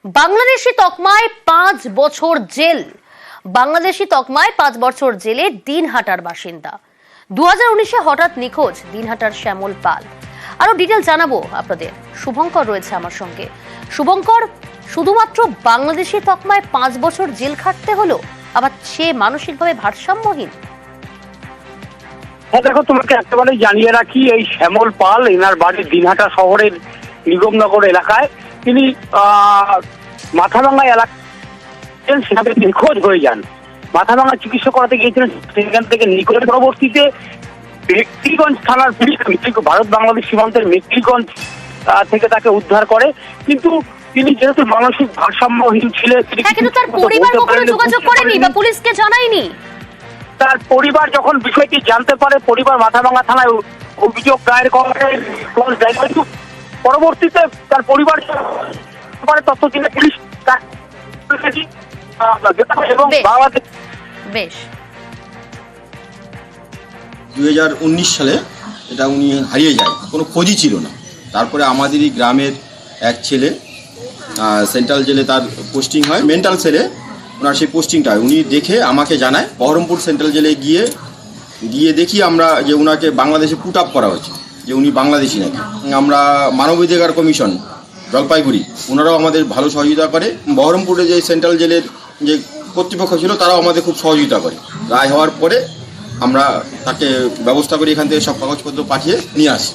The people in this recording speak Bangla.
বাংলাদেশি তকমায় 5 বছর জেল। বাংলাদেশি তকমায় 5 বছর জেলে দিনহাটার বাসিন্দা। 2019-এ হঠাৎ নিখোঁজ দিনহাটার শ্যামল পাল। আরো ডিটেল জানাবো আপনাদের। শুভঙ্কর রয়েছে আমার সঙ্গে। শুভঙ্কর, শুধুমাত্র বাংলাদেশি তকমায় 5 বছর জেল খাটতে হলো, আবার সে মানসিকভাবে ভারসাম্যহীন। হ্যাঁ দেখো, তোমাকে একেবারে জানিয়ে রাখি, এই শ্যামল পাল এনার বাড়ি দিনহাটা শহরের নিগমনগর এলাকায়। তিনি মাথাভাঙ্গা এলাকায় সেখানে নিখোঁজ হয়ে যান। মাথাভাঙ্গা চিকিৎসা করাতে গিয়েছিলেন, সেখান থেকে নিখোঁজ। পরবর্তীতে মেকলিগঞ্জ থানার পুলিশ ভারত বাংলাদেশ সীমান্তের মেকলিগঞ্জ থেকে তাকে উদ্ধার করে। কিন্তু তিনি যেহেতু মানসিক ভারসাম্যহীন ছিলেন, কিন্তু তার পরিবার কখনো যোগাযোগ করেনি বা পুলিশকে জানায়নি। তার পরিবার যখন বিষয়টি জানতে পারে, পরিবার মাথাভাঙ্গা থানায় অভিযোগ দায়ের করে। পরবর্তীতে তার পরিবার তথ্য দিলে পুলিশ এবং বাংলাদেশ বেশ 2019 সালে এটা উনি হারিয়ে যায়, কোনো খোঁজই ছিল না। তারপরে আমাদেরই গ্রামের এক ছেলে সেন্ট্রাল জেলে তার পোস্টিং হয়, মেন্টাল সেলে ওনার সেই পোস্টিংটা হয়। উনি দেখে আমাকে জানায়, বহরমপুর সেন্ট্রাল জেলে গিয়ে দেখি আমরা যে ওনাকে বাংলাদেশে পুট আপ করা হয়েছে, যে উনি বাংলাদেশি নাকি। আমরা মানবাধিকার কমিশন জলপাইগুড়ি, ওনারাও আমাদের ভালো সহযোগিতা করে। বহরমপুরে যে সেন্ট্রাল জেলের যে কর্তৃপক্ষ ছিল, তারাও আমাদের খুব সহযোগিতা করে। রায় হওয়ার পরে আমরা তাকে ব্যবস্থা করি, এখান থেকে সব কাগজপত্র পাঠিয়ে নিয়ে আসি।